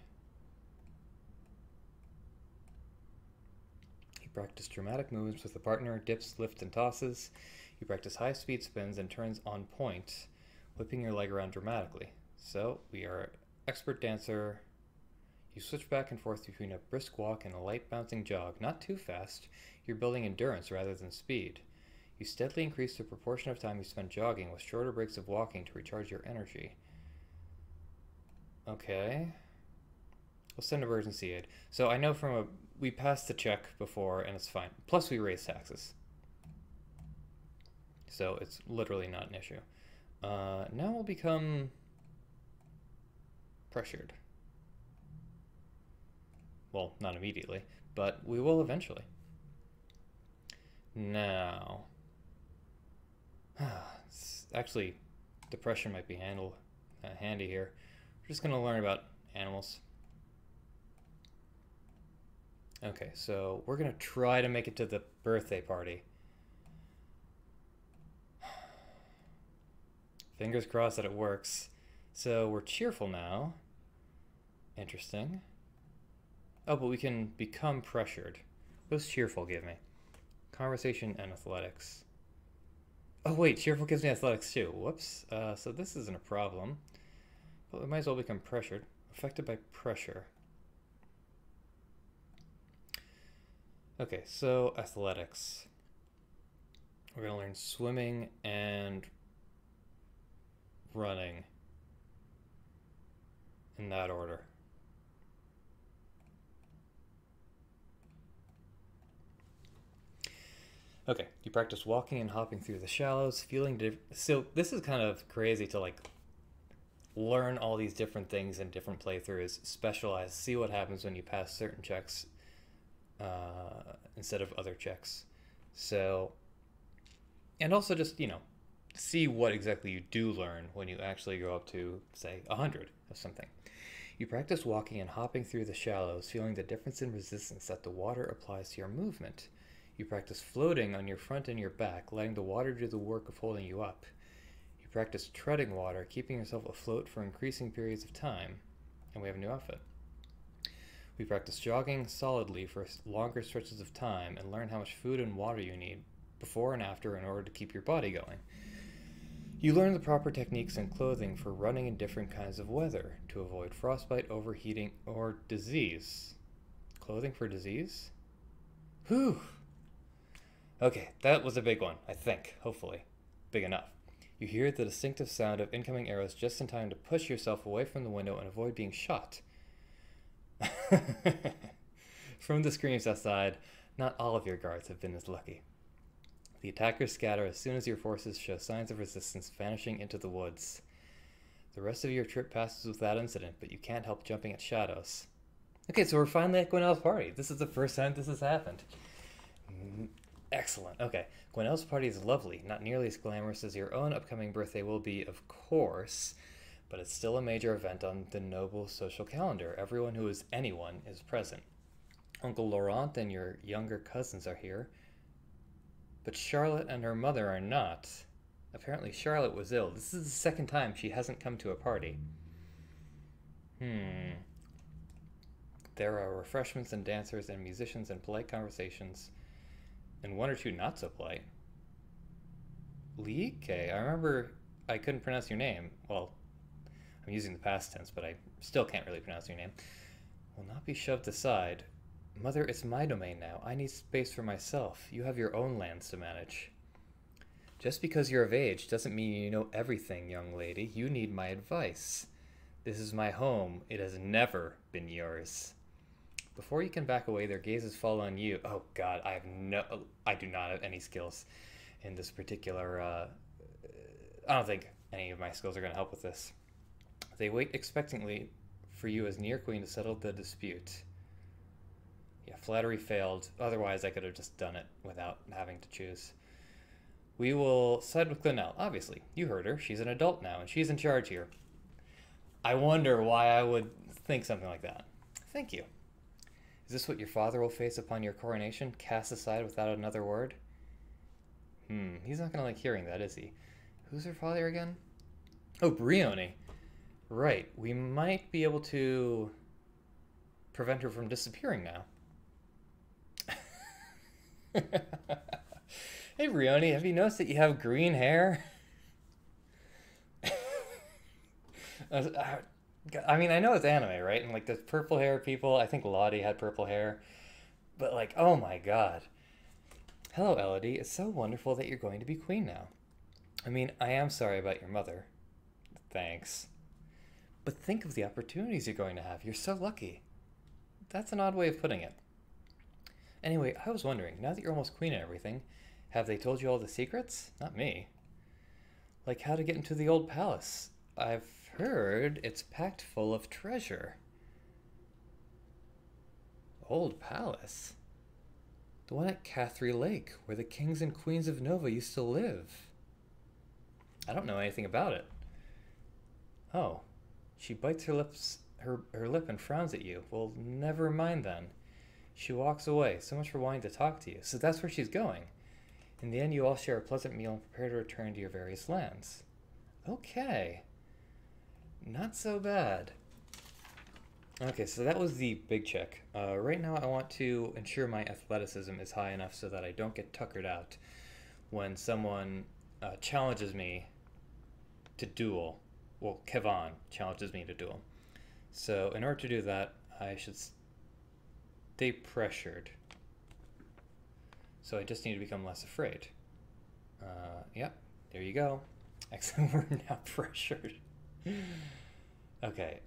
You practice dramatic moves with a partner, dips, lifts, and tosses. You practice high-speed spins and turns on point, whipping your leg around dramatically. So, we are an expert dancer. You switch back and forth between a brisk walk and a light bouncing jog. Not too fast. You're building endurance rather than speed. You steadily increase the proportion of time you spend jogging with shorter breaks of walking to recharge your energy. Okay. We'll send emergency aid. So I know we passed the check before and it's fine. Plus we raise taxes. So it's literally not an issue. Now we'll become pressured. Well, not immediately, but we will eventually. Now, actually, depression might be handy here. We're just going to learn about animals. Okay, so we're going to try to make it to the birthday party. Fingers crossed that it works. So we're cheerful now. Interesting. Oh, but we can become pressured. What does cheerful give me? Conversation and athletics. Oh wait, cheerful gives me athletics too. Whoops. So this isn't a problem. But we might as well become pressured. Affected by pressure. Okay, so athletics. We're going to learn swimming and running. In that order. Okay, you practice walking and hopping through the shallows, so this is kind of crazy to like learn all these different things in different playthroughs, specialize, see what happens when you pass certain checks instead of other checks. So, and also just, see what exactly you do learn when you actually go up to, say, 100 of something. You practice walking and hopping through the shallows, feeling the difference in resistance that the water applies to your movement. You practice floating on your front and your back, letting the water do the work of holding you up. You practice treading water, keeping yourself afloat for increasing periods of time. And we have a new outfit. We practice jogging solidly for longer stretches of time and learn how much food and water you need before and after in order to keep your body going. You learn the proper techniques and clothing for running in different kinds of weather to avoid frostbite, overheating, or disease. Clothing for disease? Whew! Okay, that was a big one, I think, hopefully. Big enough. You hear the distinctive sound of incoming arrows just in time to push yourself away from the window and avoid being shot. From the screams outside, not all of your guards have been as lucky. The attackers scatter as soon as your forces show signs of resistance, vanishing into the woods. The rest of your trip passes without incident, but you can't help jumping at shadows. Okay, so we're finally at Gwinnell's party. This is the first time this has happened. Excellent. Okay. Gwinnell's party is lovely, not nearly as glamorous as your own upcoming birthday will be, of course, but it's still a major event on the noble social calendar. Everyone who is anyone is present. Uncle Laurent and your younger cousins are here, but Charlotte and her mother are not. Apparently Charlotte was ill. This is the second time she hasn't come to a party. There are refreshments and dancers and musicians and polite conversations. And one or two not so polite. Like, I remember I couldn't pronounce your name. Well, I'm using the past tense, but I still can't really pronounce your name. Will not be shoved aside. Mother, it's my domain now. I need space for myself. You have your own lands to manage. Just because you're of age doesn't mean you know everything, young lady. You need my advice. This is my home. It has never been yours. Before you can back away, their gazes fall on you. Oh God, I do not have any skills in this particular, I don't think any of my skills are going to help with this. They wait expectantly for you as near queen to settle the dispute. Yeah, flattery failed. Otherwise, I could have just done it without having to choose. We will side with Glenelle, obviously. You heard her. She's an adult now, and she's in charge here. I wonder why I would think something like that. Thank you. Is this what your father will face upon your coronation? Cast aside without another word? He's not going to like hearing that, is he? Who's her father again? Oh, Brioni. Right. We might be able to prevent her from disappearing now. Hey, Brioni, have you noticed that you have green hair? I mean, I know it's anime, right? And like the purple hair people, I think Lottie had purple hair. But like, oh my god. Hello, Elodie. It's so wonderful that you're going to be queen now. I mean, I am sorry about your mother. Thanks. But think of the opportunities you're going to have. You're so lucky. That's an odd way of putting it. Anyway, I was wondering, now that you're almost queen and everything, have they told you all the secrets? Not me. Like how to get into the old palace. I've heard it's packed full of treasure. Old palace? The one at Cathry Lake, where the kings and queens of Nova used to live. I don't know anything about it. Oh, she bites her lips, her lip and frowns at you. Well, never mind then. She walks away. So much for wanting to talk to you. So that's where she's going. In the end, you all share a pleasant meal and prepare to return to your various lands. Okay. Not so bad. Okay, so that was the big check. Right now I want to ensure my athleticism is high enough so that I don't get tuckered out when someone challenges me to duel. Well, Kevon challenges me to duel. So in order to do that, I should stay pressured. So I just need to become less afraid. Yep, there you go. Excellent, we're now pressured. Okay,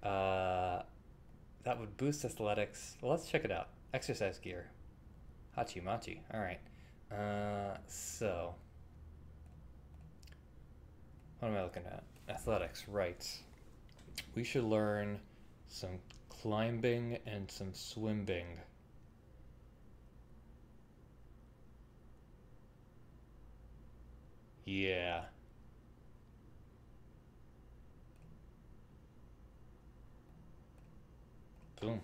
that would boost athletics. Well, let's check it out. Exercise gear. Hachi Machi. Alright. So. What am I looking at? Athletics, right. We should learn some climbing and some swimming. Yeah. Boom.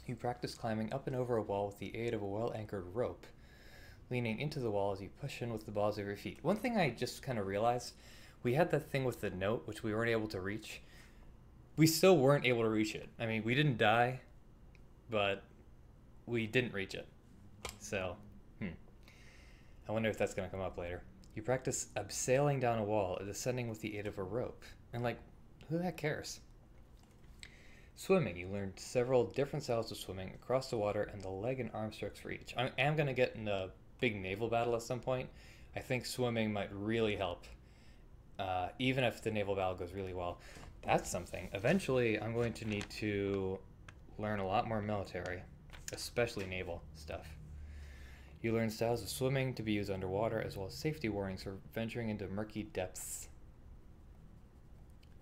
You practice climbing up and over a wall with the aid of a well-anchored rope, leaning into the wall as you push in with the balls of your feet. One thing I just kind of realized, we had that thing with the note, which we weren't able to reach. We still weren't able to reach it. I mean, we didn't die, but we didn't reach it. So, I wonder if that's going to come up later. You practice abseiling down a wall and descending with the aid of a rope. And like, who the heck cares? Swimming. You learned several different styles of swimming across the water and the leg and arm strokes for each. I am going to get in a big naval battle at some point. I think swimming might really help. Even if the naval battle goes really well. That's something. Eventually, I'm going to need to learn a lot more military, especially naval stuff. You learn styles of swimming to be used underwater, as well as safety warnings for venturing into murky depths.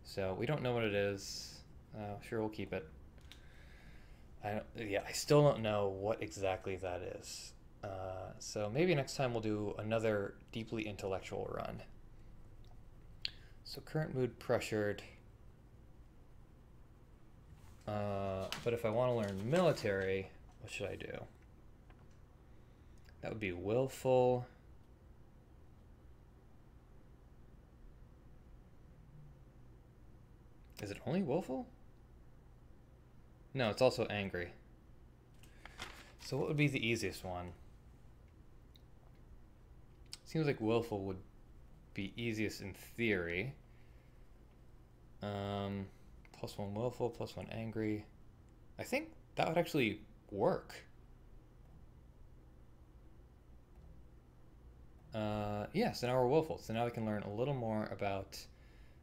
So, we don't know what it is. Sure, we'll keep it. I still don't know what exactly that is. So maybe next time we'll do another deeply intellectual run. So current mood pressured. But if I want to learn military, what should I do? That would be willful. Is it only willful? No, it's also angry. So what would be the easiest one? Seems like willful would be easiest in theory. +1 willful, +1 angry. I think that would actually work. Yeah, so now we're willful. So now we can learn a little more about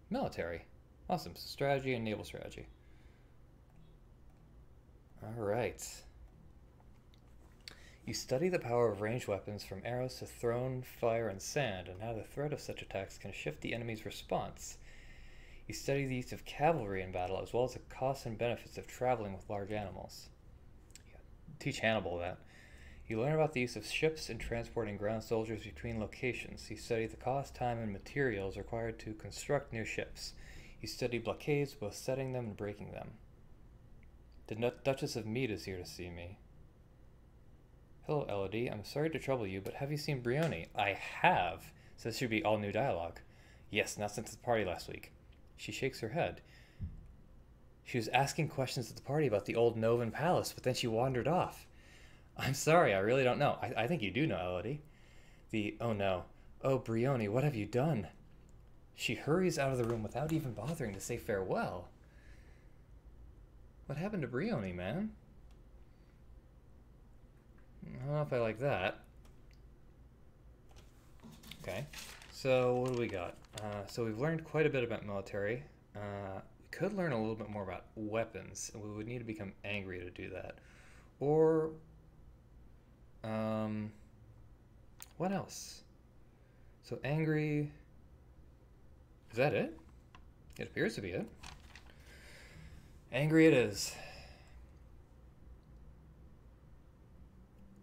military. Awesome. So strategy and naval strategy. All right. You study the power of ranged weapons from arrows to thrown fire and sand, and how the threat of such attacks can shift the enemy's response. You study the use of cavalry in battle, as well as the costs and benefits of traveling with large animals. Yeah, teach Hannibal that. You learn about the use of ships in transporting ground soldiers between locations. You study the cost, time, and materials required to construct new ships. You study blockades, both setting them and breaking them. The Duchess of Mead is here to see me. Hello, Elodie. I'm sorry to trouble you, but have you seen Brioni? I have. So this should be all new dialogue. Yes, not since the party last week. She shakes her head. She was asking questions at the party about the old Novan Palace, but then she wandered off. I'm sorry, I really don't know. I think you do know, Elodie. Oh no. Oh, Brioni, what have you done? She hurries out of the room without even bothering to say farewell. What happened to Brioni, man? I don't know if I like that. Okay, so what do we got? So we've learned quite a bit about military. We could learn a little bit more about weapons. We would need to become angry to do that. Or what else? So angry. Is that it? It appears to be it. Angry it is.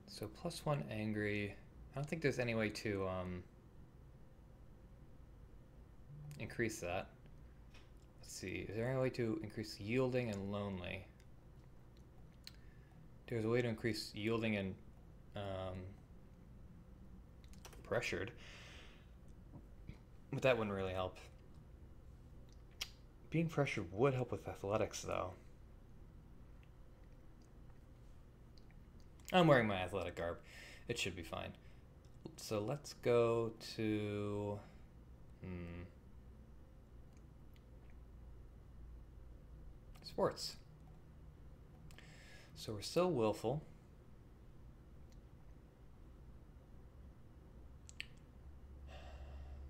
So +1 angry. I don't think there's any way to increase that. Let's see. Is there any way to increase yielding and lonely? There's a way to increase yielding and pressured, but that wouldn't really help. Being pressured would help with athletics, though. I'm wearing my athletic garb. It should be fine. So let's go to... sports. So we're still willful.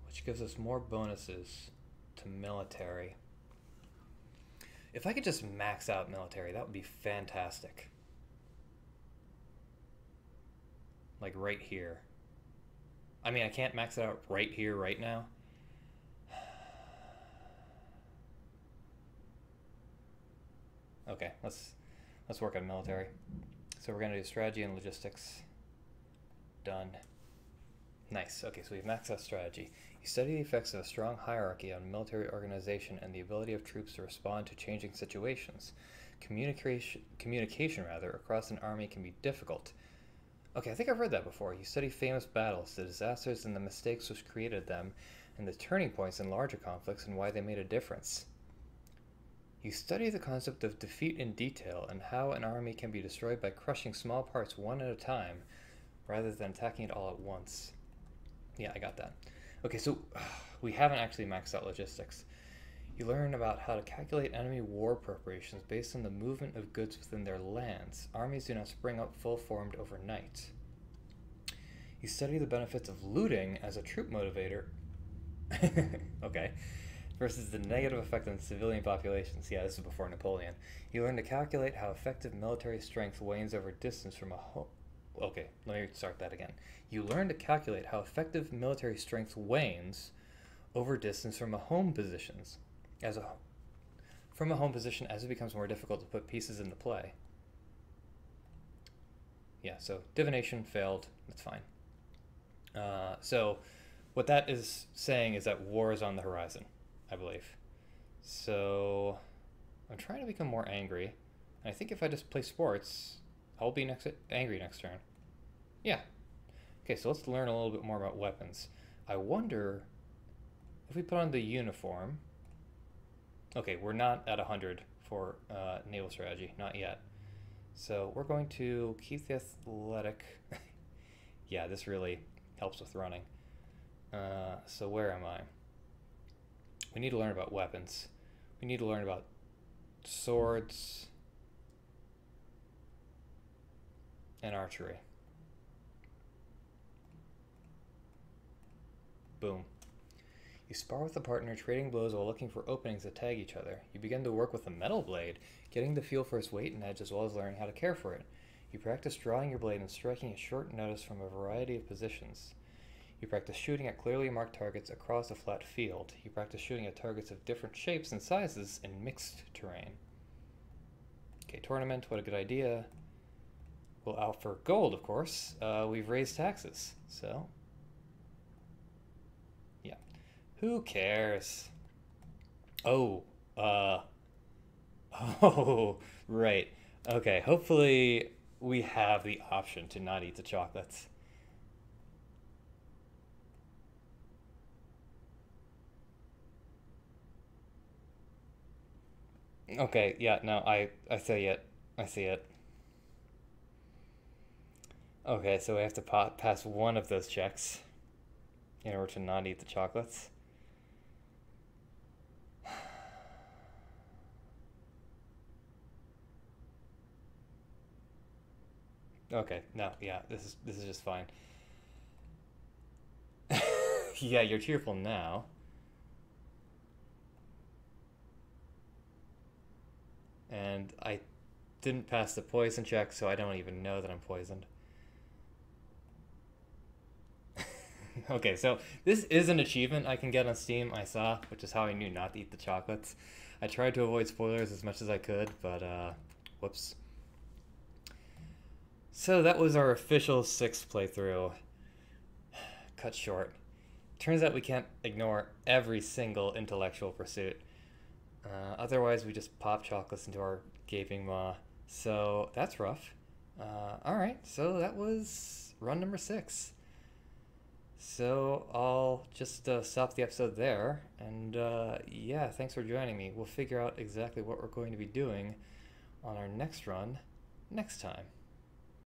Which gives us more bonuses to military. If I could just max out military, that would be fantastic. Like right here. I mean, I can't max it out right here, right now. Okay, let's work on military. So we're gonna do strategy and logistics. Done. Nice. Okay, so we've maxed out strategy. You study the effects of a strong hierarchy on military organization and the ability of troops to respond to changing situations. Communication across an army can be difficult. Okay, I think I've read that before. You study famous battles, the disasters and the mistakes which created them, and the turning points in larger conflicts and why they made a difference. You study the concept of defeat in detail and how an army can be destroyed by crushing small parts one at a time, rather than attacking it all at once. Yeah, I got that. Okay, so we haven't actually maxed out logistics. You learn about how to calculate enemy war preparations based on the movement of goods within their lands. Armies do not spring up full-formed overnight. You study the benefits of looting as a troop motivator. Okay. Versus the negative effect on civilian populations. Yeah, this is before Napoleon. You learn to calculate how effective military strength wanes over distance from a home. Okay, let me start that again. You learn to calculate how effective military strength wanes over distance from a home position as it becomes more difficult to put pieces into play. Yeah, so divination failed. That's fine. So what that is saying is that war is on the horizon, I believe. So I'm trying to become more angry. And I think if I just play sports, I'll be angry next turn. Yeah. Okay, so let's learn a little bit more about weapons. I wonder if we put on the uniform. Okay, we're not at 100 for naval strategy, not yet. So we're going to keep the athletic. Yeah, this really helps with running. So where am I? We need to learn about weapons. We need to learn about swords and archery. Boom. You spar with a partner, trading blows while looking for openings that tag each other. You begin to work with a metal blade, getting the feel for its weight and edge as well as learning how to care for it. You practice drawing your blade and striking at short notice from a variety of positions. You practice shooting at clearly marked targets across a flat field. You practice shooting at targets of different shapes and sizes in mixed terrain. Okay, tournament, what a good idea. We'll out for gold, of course. We've raised taxes, so... yeah. Who cares? Oh, oh, right. Okay, hopefully we have the option to not eat the chocolates. Okay, yeah, no, I see it. I see it. Okay, so we have to pass one of those checks in order to not eat the chocolates. Okay, no, yeah, this is just fine. Yeah, you're cheerful now. And I didn't pass the poison check, so I don't even know that I'm poisoned. Okay, so this is an achievement I can get on Steam, I saw, which is how I knew not to eat the chocolates. I tried to avoid spoilers as much as I could, but, whoops. So that was our official 6th playthrough. Cut short. Turns out we can't ignore every single intellectual pursuit. Otherwise, we just pop chocolates into our gaping maw. So that's rough. Alright, so that was run number 6. So I'll just stop the episode there. And yeah, thanks for joining me. We'll figure out exactly what we're going to be doing on our next run next time.